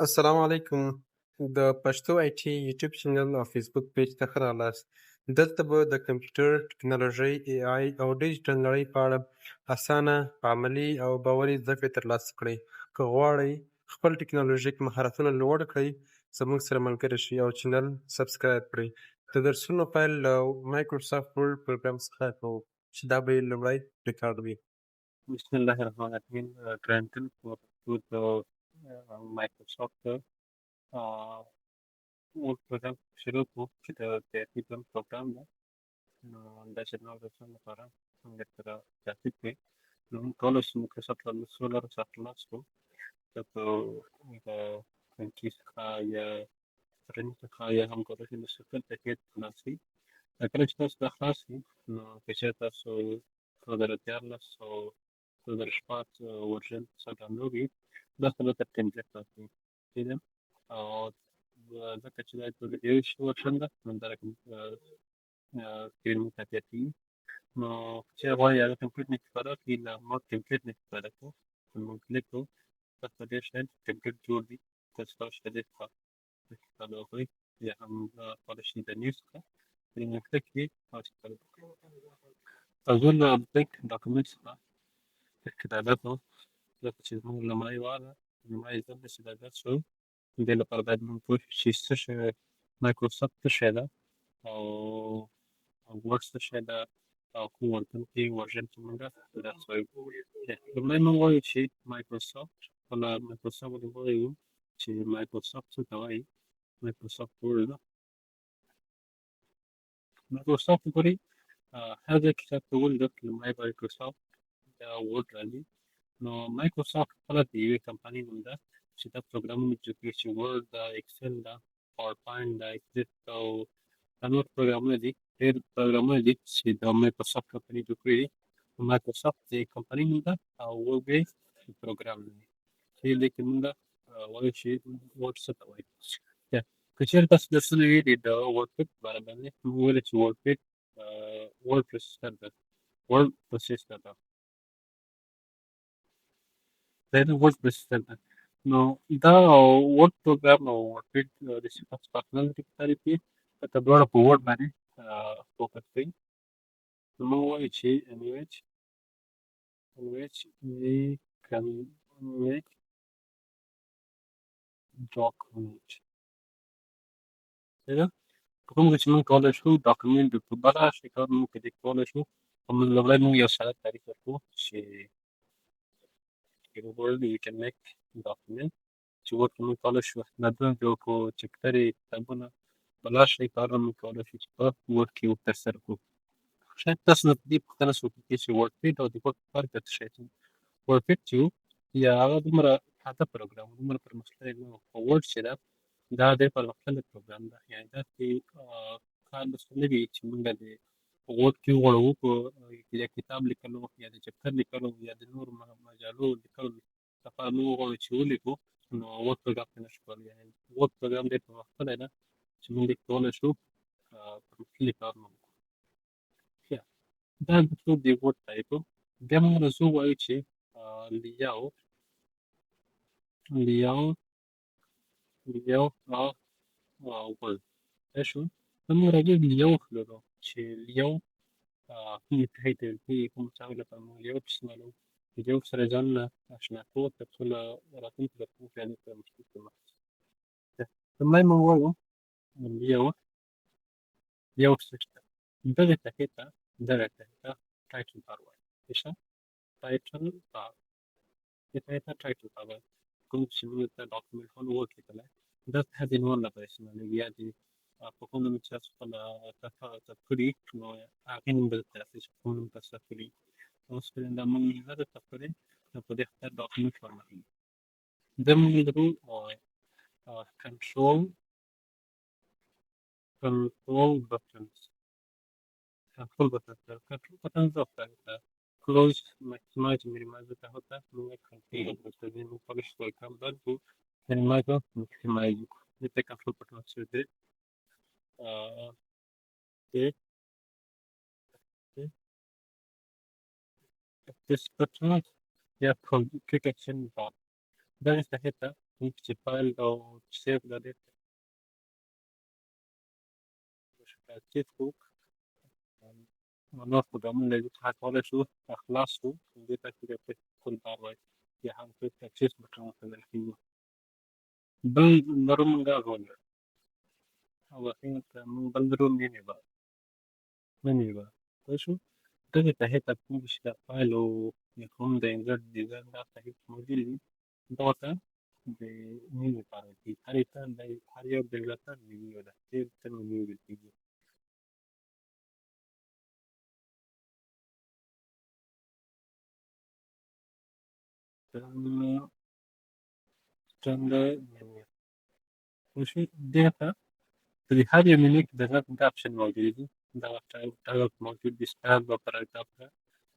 السلام علیکم. د پښتو آی ټي یوټیوب چینل او فیسبوک پیج ته ښه راغلاست. دلته به د کمپیوټر، ټکنالوژۍ، اي آی او ډیجیټل نړۍ په اړه اسانه، عملي او باوري زده کړې ترلاسه کړئ. که غواړئ خپل ټکنالوژیک مهارتونه لوړ کړئ، زموږ سره ملګري شئ او چینل سبسکرایب کړئ. د درسونو پیل له مایکروسافټ ورډ پروګرام څخه کوو چې دا به یې لومړی ریکارډ وي. بسم الله الرحمن الرحیم. ګرانټن with مایکروسافټ ورډ پروګرام شروع کړو چې د ترتیب پروګرام ده. نو دا چې نو د څه لپاره څنګه سره ترتیب کړي. نو موږ کولی شو مایکروسافټ له سافټلاس کو په کنټري څخه یا فرنټ څخه یا هم کولی شو د سفر تکیت خلاصي. کله چې تاسو دا خلاص شي نو که چېرې تاسو 2014 او 2016 ورژن څخه ډاونلوډ وي دا سره ته ټمپلیټ راځي کېده او ځکه چې دا یو شی ورژن ده نو دا سکرین مو تاپیاتي نو چې غواړئ هغه ټمپلیټ نه استفاده کړئ له ما ټمپلیټ نه استفاده کوو نو کلیک کوو تاسو ډېر شیان ټمپلیټ جوړ دي تاسو کولی شئ دې څخه استفاده وکړئ یا هم کولی شئ د نیو څخه دې کلیک کړئ او استفاده وکړئ. اول بلینک ډاکومنټ څخه استفاده کوو ځکه چې زموږ لومړی وار ده لومړی ځل ده چې دا درس شو دې لپاره باید موږ پوه شو چې څه شی مایکروسافټ څه شی ده او ورډ څه شی ده او کوم ورژن کې ورژن چې موږ درس وایو. لومړی موږ وایو چې مایکروسافټ خپله مایکروسافټ ولې وایو چې مایکروسافټ څه ته وایي. مایکروسافټ ورډ مایکروسافټ ګورئ هر ځای کې چاته ولیدل لومړی مایکروسافټ دا ورډ راځي. نو مایکروسافټ خپله د یوې کمپنۍ نوم ده چې دا پروګرامونه جوړ کړي چې ورډ ده، اکسل ده، پاور پاینټ ده، ایکسپریس او دا نور پروګرامونه دي ډېر پروګرامونه دي چې د مایکروسافټ کمپنۍ جوړ کړي دي. مایکروسافټ د کمپنۍ نوم ده او ورډ یې پروګرام نوم دی چې دې کې موږ وایو چې ورډ څه ته وایي. که چېرې تاسو درسونه ویلي د ورډ باره باندې موږ ویلي چې ورډ پروسیسر ده ورډ پروسیسر ده دا د ورډ پروسیسر ده. نو دا ورډ پروګرام او ورډ د صفت فنکشنالټي په تعریف کې که دواړه په ورډ باندې فوکس کوي نو موږ وایو چې in which we can make document ده په کوم کې چې موږ کولی شو ډاکومنټ په بله شکل موږ پرې کولی شو او لومړی موږ یو ساده تعریف ورکوو چې in word you can make document چې ورډ کې موږ کولی شو اسنادونه جوړ کړو چپترې کتابونه بلا شی کارونه موږ کولی شو چې په ورډ کې ترسره کړو. شاید تاسو نه په دې پوښتنه وکړئ چې ورډ پیډ او د ورډ فرق څه شی دی. ورډ پیډ چې یا هغه دومره ساده پروګرام دومره پرمختللی نه و خو ورډ چې ده دا ډېر پرمختللی پروګرام ده یعنې داسې کار درته نه وي چې موږ د ورډ کې وغوړوو په یا کتاب لیکلو یا د چپتر لیکلو یا د نورو مجالو لیکلو لپاره موږ وغواړو چې ولیکو نو ورډ پروګرام ته نشو کولی. یعنې ورډ پروګرام ډېر پرمختللی ده چې موږ یې کولی شو پرمختللي کارونه وکړو. دا د څو د ورډ تعریف و. بیا موږ زه ووایو چې لیاوټ of ورډ پوه شو. موږ راځو لیاوټ لرو چې لیاوټ کومې ساحې ته ویل کېږي کومو ساحو لپاره موږ لیاوټ استعمالوو. د لیاوټ سره ځانونه اشنا کوو تر څو له راتلونکي درسونو کې هغې سره مشکل کړو. لومړی موږ وایو لیاوټ څه شته. دغې ساحې ته ټایټل بار وایي. څه شته؟ ټایټل بار. دې ساحې ته ټایټل بار وایي. کوم چې موږ ته ډاکومنټونه ورډ لیکلی دا ساحه د عنوان لپاره استعمالېږي یا د په کوم نوم چې تاسو خپله ثبت کړي نو هغې نوم به درته راسي چې په کوم نوم تاسو ثبت کړي. اوس دا موږ نه ده ثبت کړی نو په دې خاطر ډاکومنټ فارمټ وي. بیا موږ لرو کنټرول بټنز. कंट्रोल बताता है control button जो होता है क्लोज मैक्सिमाइज मिनिमाइज होता है मैं कंट्रोल बटन से मैं पॉलिश कोई काम दर को मिनिमाइज और मैक्सिमाइज ये कंट्रोल बटन से दे दे this button या क्विक एक्शन बार ده استهدف ممكن تفايل أو تسيف لديك تكتبه وناخد من اللي حصل شو أخلصه وديت كده كل مرة يعني في تكشيف مكان مثلا فيه بل نرم قاعد أو حين من بلدرون مني بقى وشو تجي تحت تكون فايل ويكون ده إنزال ديزاين ده تحت موديل دوتا بمين بارتي هريتان ده هريو بلغتان مينيو ده تير مينيو بالتيجي تم تم ده وشو ديتا تدي هذه منك ده option موجودة ده تعرف موجود بيستعمل ببرامج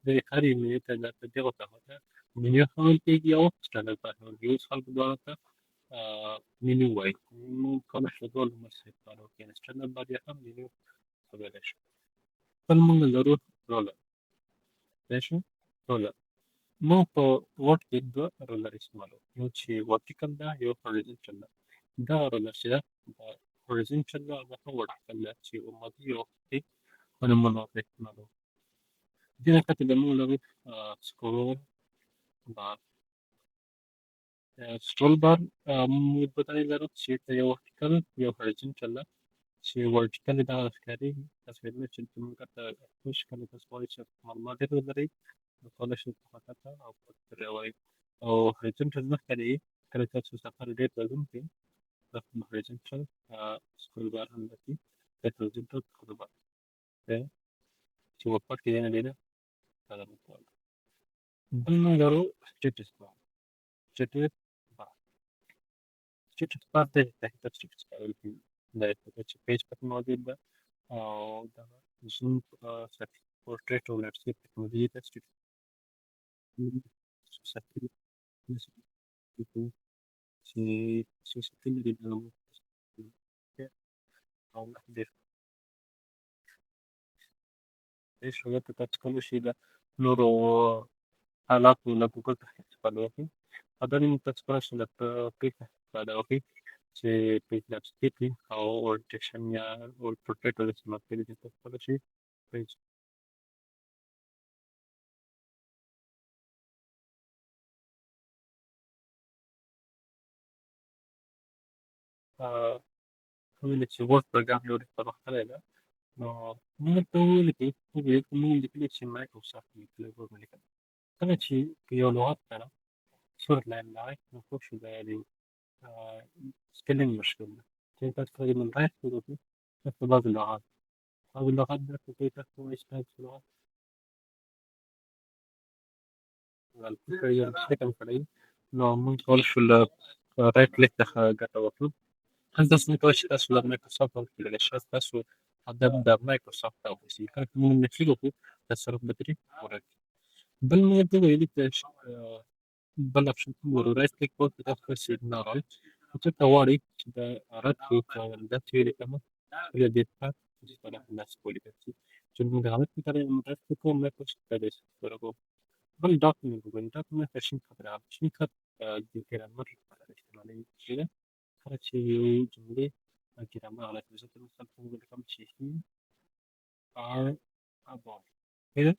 ده هذه منك ده تضغط على منيو هم تيجي أو استعمل بارامج يوز خلق دوالته منيو واي من كل شغل مسه بارو كان استعمل بعدها منيو قبلش فالمهم ضروري رولر ماشي رولر مو وقت يبدأ رولر اسمه يوتشي vertical ده يو horizontal ده رولر شده horizontal ده هو vertical ده شيء وما دي أنا مناطق مالو دينا كاتب مو سكرول بار سكرول بار مدبتاني لرو شيء يو vertical يو horizontal شيء vertical ده أسكاري أسكاري شيء تمو كتا push كلا تسوي شيء معلومات ده دري كل شيء تحكتا أو كتر أو horizontal ده كده كده تسوي سفر ديت لازم تين لكن horizontal سكرول بار هم لكن كده horizontal سكرول بار شيء وقت كده أنا هذا مقال بالنظر status bar status bar status bar ده تحت status bar اللي ده تحت page पर मौजूद है और ده zoom setting portrait और landscape technology ده status setting itu si si setting di dalam أو نحدث إيش هو تتكلم شيء ده نورو حالات ولا جوجل تحت بالوقت هذا اللي متذكرش لك كيف بعد أوكي se page scripting او orientation या और portrait वाले से मार्क करें तो पता चले page हमें लेट्स वर्क प्रोग्राम जो रिफर करेगा من الأول كيف من اللي شيء مايكروسوفت يطلبوا منك كان شيء كيولوجات أنا صورة لاين لاين نخش بالي سكيلينج مشكلة كيف تدخل من رايح تقول في بعض اللغات بعض اللغات ده كيف تدخل إيش اللغات الفكرة هي الفكرة في no ممكن في رايت كليك قطع وصل هل تصنيف وش تسوى مايكروسوفت أو كل الأشياء تسوى هذا مايكروسوفت أو في كان من نفسه تصرف بدري ورد بل ما يبدو يلي تش بل أبشن تمر رايت كليك بوت تدخل سيجنال رايت وتتواري كده رد في ده تيري كمان إلى ديت بات تستطيع الناس كولي بس جن من غلط كده من رايت كليك مايكروسوفت بس بل document عشرين خطرة عشرين خط الجرامر الاحتمالي كده خرج شيء جملة الجرامر على سبيل المثال تقول كم شيء are about كده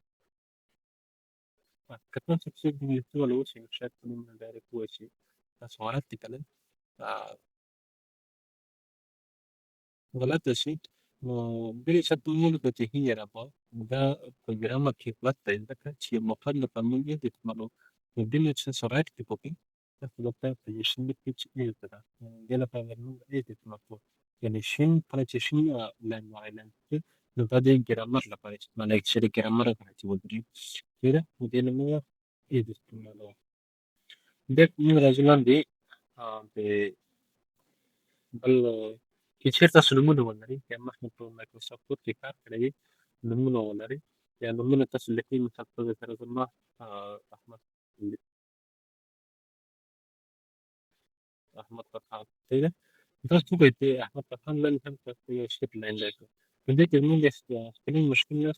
كتبت شيء من الدول الأول شيء شايف من ذلك هو شيء سؤالات تكلم غلط شيء بلي شد مول هي ربا ده الجرامر كيف بطل إذا كان شيء مقارنة من يدي تمرو الدنيا سرعت كيبوكي تفضل يشين بيتش إيه ترى جل فاهم إيه تمرو يعني شين فلتش شين لان وعلان لو بعدين جرامر لا فلتش ما لك شيء جرامر فلتش ودري كده ودين ما إيه تمرو ده من الأجيال دي بل كثير تسلمون والنري كما نحن في مايكروسوفت كار كده نمون والنري يعني نمون التسلكين من خلف ذكر الله أحمد أحمد فرحان كده بس هو بيت أحمد فرحان لن كان في شيء اللي عندك بديت من يستلم مشكلة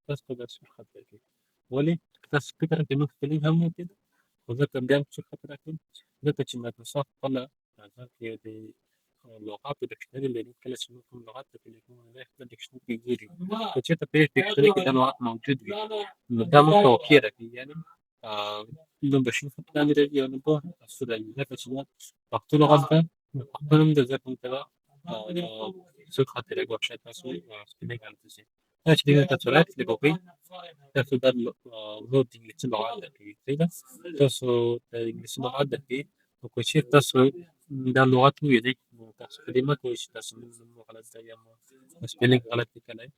بس كده سبحان الله ولي بس فكرة إنه تستلم هم كده وذاك بيعمل شو خاطر لكن ذاك شي مايكروسوفت طلع ذاك دي لغات الدكشنري اللي كلا شنو لغات اللي يكون ذاك الدكشنري يجري فشيت بيش دكشنري كده لغات موجود ده متوفرة يعني لما بشوف الكلام ده يعني بقول السودان ذاك شنو وقت لغات ده وقت من ذاك انت سوق خاطر يقول شيء تاسو سبيلينج على تسي أشتري كاتورات لبوبي تاسو ده لود إنجليزي لغات ده كده تاسو إنجليزي لغات ده كده وكشيء تاسو ده لغات ويدك تاسو كلمة كويس تاسو من غلط زي ما سبيلينج غلط كده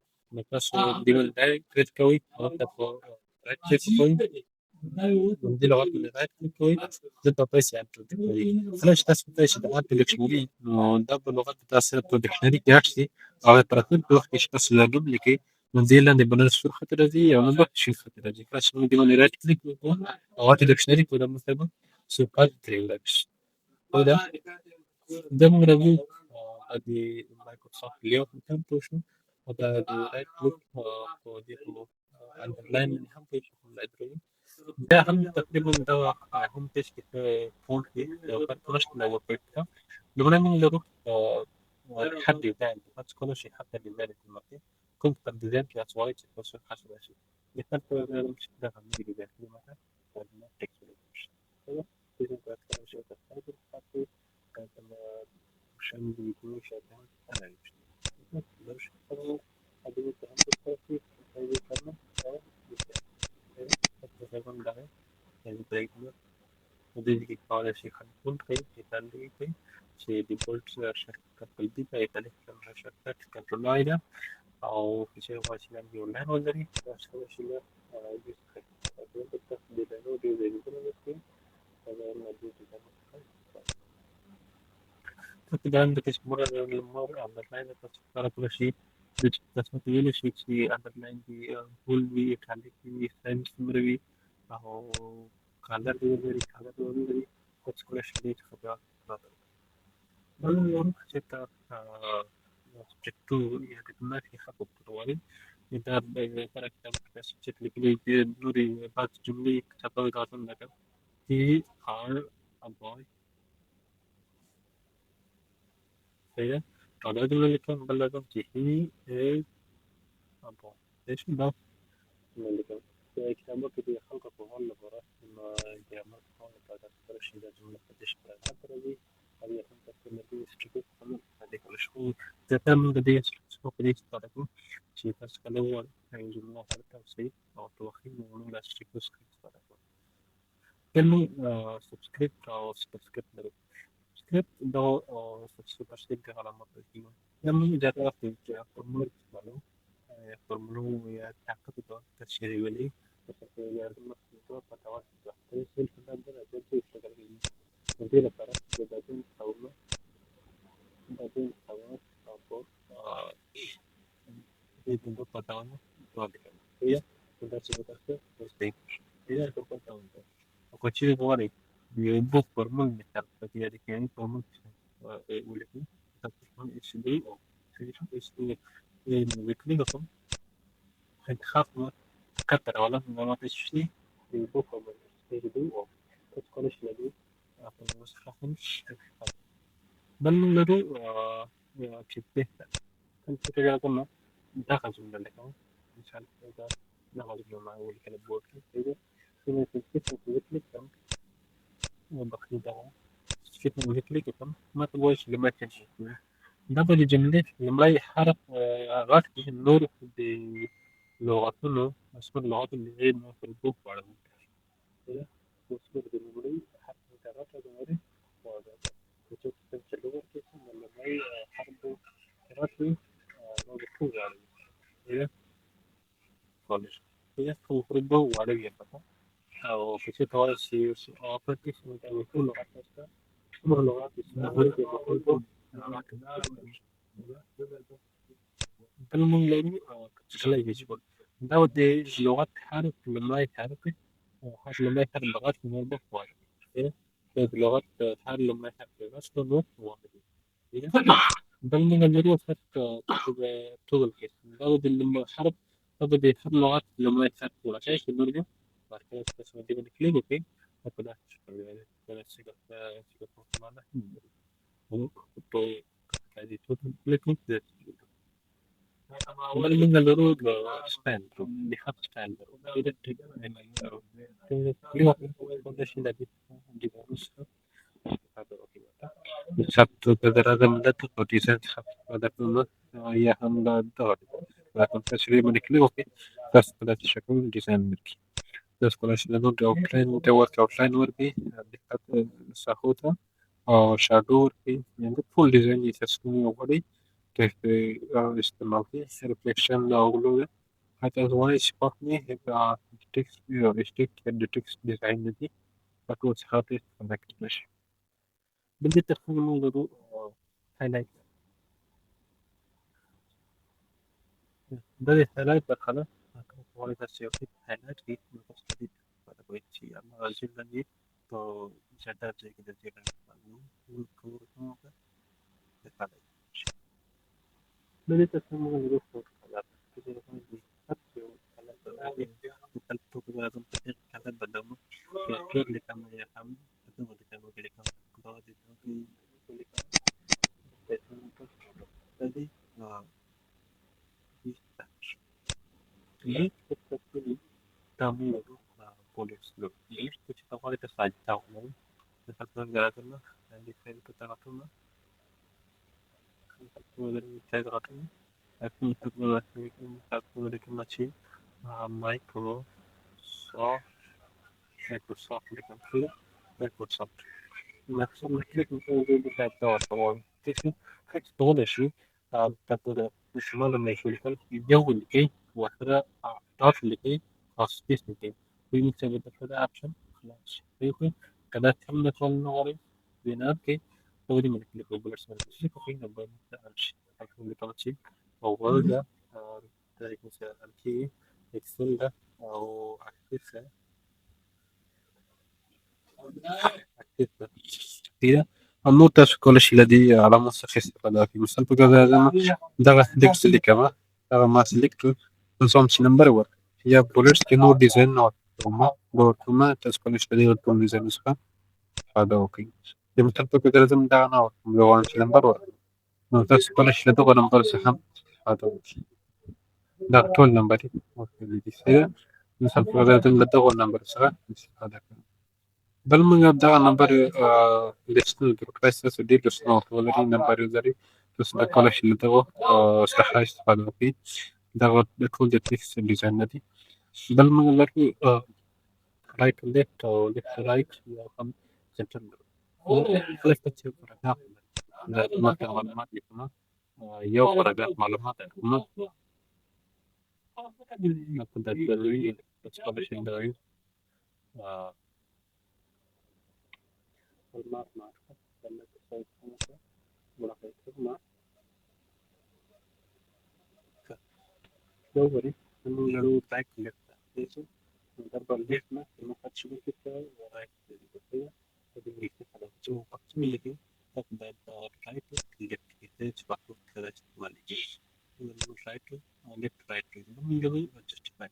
تاسو ديما ده كريت كوي تاسو ركز كوي دي لغات من لغات كوي ضد بس يعني فلاش تاسو تاش ده ديكشنري ده باللغات تاسو ديكشنري كاشتي أو براتين بلوك إيش تاسو لازم لكي من دي اللي نبغى نشوف الخطرة دي أو نبغى نشوف الخطرة دي فلاش من دي من لغات كليك أو ديكشنري كده مثلا سوبر تريلاكس كده ده من رأيي دي مايكروسوفت اليوم كم توشن وده دي رايت كليك ودي هو underline اللي هم بيشوفوا الأدرينالين ده هم تقريبا ده هم تشكي في فون في لو كان ترشت لو وقفتها لو أنا من لو حد يبان بس كل شيء حتى اللي بالك المرتين كنت قد زين في أسواق بس حسب شيء مثلا مش كده هم يجي بالك مثلا ولا تكسر كده إذا كنت شيء تفعله كانت عشان بيكونوا شغالين أنا مش خلاص أديك أهم التوفيق هذه كلمة أو تتكلم لها يعني بريكنا ودي كده شيء خلينا كي يتعلم كي شيء ديفولت شركة قلبي كيتعلم كم شركة كنترولها أو في شيء واش يعني أونلاين ولا واش هو شيء بس كده بس بدأنا دي كده هذا ما دي كده كده عندك ايش مرة المرة underline تذكر كل شيء تسمى شيء underline دي فول بي خليك بي سنس مربي أو color دي color دي بس كل شيء خبرات بل يوم حتى جتو يعني ما في خطوة طوالي إذا ترك بس شكل كلي نوري بعض جملة كتبت قاسم لك he are a boy كده kalau dulu belakang he is apa ايش ده ملكم كتابة كده خلق فهون لبرا ما جامع فهون بعد أكثر شيء لازم نفتش على الفترة دي هذه هم تكون نبي نستفيد من هذيك الشغل زي من قديش شو قديش تعرفوا شيء بس كلام يعني جملة هذا توصيل أو توخي من لا شيء بس تعرفوا كلمة سبسكريبت أو سبسكريبت script daw superscript alamat tinggal. Yang menjadi aktif ya formula baru formula ya takut itu terciri beli seperti yang itu pada waktu itu. Jadi saya sudah ada jadi sekarang ini. Nanti lepas batin tahun apa itu untuk tahun itu ada. Iya sudah sudah terus iya itu tahun. Aku ciri kemarin dia book formal ni tak dia di kini formal ولكن تكون HD أو HD weekly لكم تخاف تكتر ولا ما تشتري بكرة من HD أو تكون شلبي أكون مسخن بل لدو كتبه كنت تجا كنا داخل جملة لكم إن شاء الله إذا ناخذ جملة مع أول كلام بورك إذا كنا تكتب weekly كم وبقي ده كتب weekly كم ما تبغاش لما تنشي double جملة لما حرف غاك النور بلغتنا أسمى اللغات اللي هي في البوك بعد كده واسمه بالمري حرف متعرف جمهوري وجود تنشلوه كيس لما هي حرف راتبي ما بتكون يعني هي خالص هي المفروض هو عليه بقى أو في شيء طوال شيء أعتقد من كل لغات بس كل لغات اسمها هي المفروض Kalmung lagi sekali يجب داود لغات حرف لما يحرف حرف لما يحرف لغات من البخار لغات حرف لما يحرف لغات نوت واحد بل من الجروف حتى طول كيس داود لما حرف داود يحرف لغات لما يحرف ولا شيء في النور بعد كده استثمر دي من كليك اوكي Popular della settimana comunque poi di tutte le cose بل من الورود ستاند بخط ستاند إذا كل شيء الذي diagnosa satu keterangan data desain pada dulu ya hamba dot lakukan teslim menikli oke tas pada syakul desain merki tas kalau sudah nanti offline work offline worki dekat sahuta أو shadow worki yang full design يسمى وقدي كيف استعمال reflection لأغلو حتى هو يسبقني يبقى التكست ديزاين دي فتوى خاطر كونكت بدي تخمين موضوع highlight ده highlight بخلا هو يفسر في highlight في مستفيد pada pointi ama hasilnya ni to sadar je kita jalan lalu ko ka dekat بدي تخمين موضوع kala kita kan di satu kala berarti bukan tu kita tempat kala badamu kira kita kama ya kami itu kita kama kita kama kalau di tu kita tadi ليه تفكري تعملوا بوليس لو ليش كنت تقولي تساعدون دخلت نقرأتنا عندي فين كتابتنا كنت تقرأتنا أكون تقول لك أكون لك ماشي مايكرو صوفت مايكروسوفت لكم كده مايكروسوفت مايكروسوفت لكم كده بتاع طبعا تسمع حاجة طولة شيء بتاعت مش مرة ما يقول لك الجو اللي جاي وكذا تعرف اللي جاي خلاص تسمع كده ويمكن تبدأ كذا أكشن خلاص يمكن كذا كم نقول نوري بينات كي تودي من اللي هو بلش من الشيء كفين نبغى نتعلش أكون اللي كمان شيء أو ورقة تاريخ مثلا الكي إكسل ده أو أكسل أكسل كده النقطة كل شيء الذي على مستخص هذا في مثال بقى ده ديك سلكة ما ده ما سلكت نظام نمبر ور هي بولرز كنور ديزاين نوت ثم تسكن الذي يكون ديزاين نسخة هذا أوكي دي مثال بقى لازم ده نوت لو نمبر ور تسكن الذي تقول نمبر سهم هذا أوكي ده طول نمبر أوكي اللي دي مثال بقى لازم تقول نمبر سهم هذا بل من يبدأ نمبر لسنا البروكراس سدي لسنا ولري نمبر يزري لسنا كلش اللي دغو استحاج استفادة فيه دغو بكل جتنيس ديزاين دي بل من لري رايت ليفت أو ليفت رايت يوم سنتر ليفت تشوف رجع ما كان معلومات لكم يوم رجع معلومات لكم ما كنت أدري بس كلش اللي الماء معرفة لما تسوي خمسة ولقيت الماء دوري إنه يروح باك لفت ليش ضرب اللحمة ما خدش وقتها ورايح للبقية فبنجي على جو وقت ملكي تقدر رايت لفت لفت بعد كذا مالكي من رايت لفت رايت من قبل just back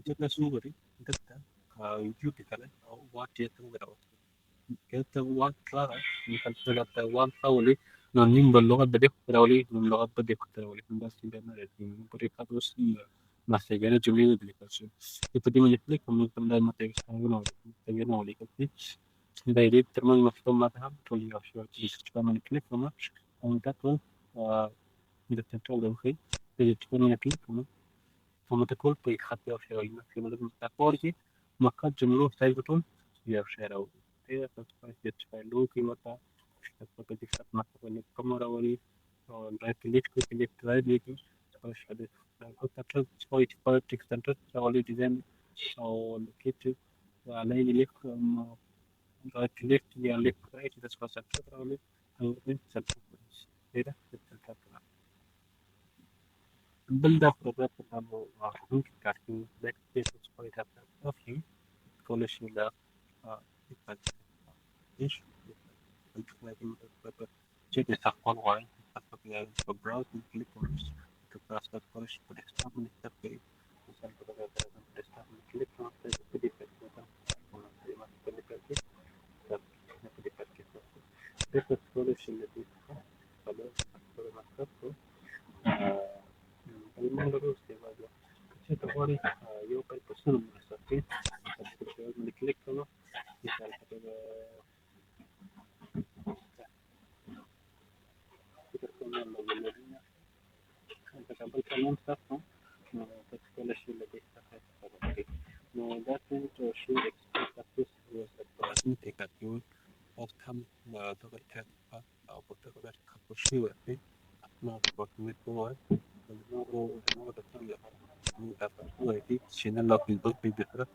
kita sugari detta يوتي كلا أو واتي تنقل كانت وان كلارا مثل سلطة وان حولي نونين باللغة بديك تراولي من لغة بديك تراولي من بس بينا لكن بريكا بس ما سيجانا جملة دليكاسيون يبدي من يفلك من تمام ما تيجي تيجي كذي دايري ترمى مفهوم ما تهم تولي عشوائي تيجي من كليك وما أو تقول إذا تنتظر الخير تيجي تكون من كليك وما تقول بيخطي عشوائي ما في مدة تقولي ما قد جملة سايبتون يعشروا هي تتفاعلوا في متى تبقى ما تقول الكاميرا ولي رايت كليك مش هذا كنت أكتب شوية بوليتيك سنتر أولي ديزاين أو لوكيتيف وعلي ليك رايت كليك يا ليك رايت إذا سوى سنتر أولي أو سنتر هذا build up program ممكن كارتين باك بيس شوية أوكي كل شيء لا ايش تشيك تحقق واي تحقق يعني براوز كليك كورس تبراس كورس بديسكتوب من التفكير مثلا بدل بديسكتوب من كليك كورس بدي kita kena mengenalinya sampai kalian satu technology lebih terkait seperti no doesn't should expect that this was a person take that you of time the tech of the couple ما بقول no the time you have to شيء لا في البيت بيبقى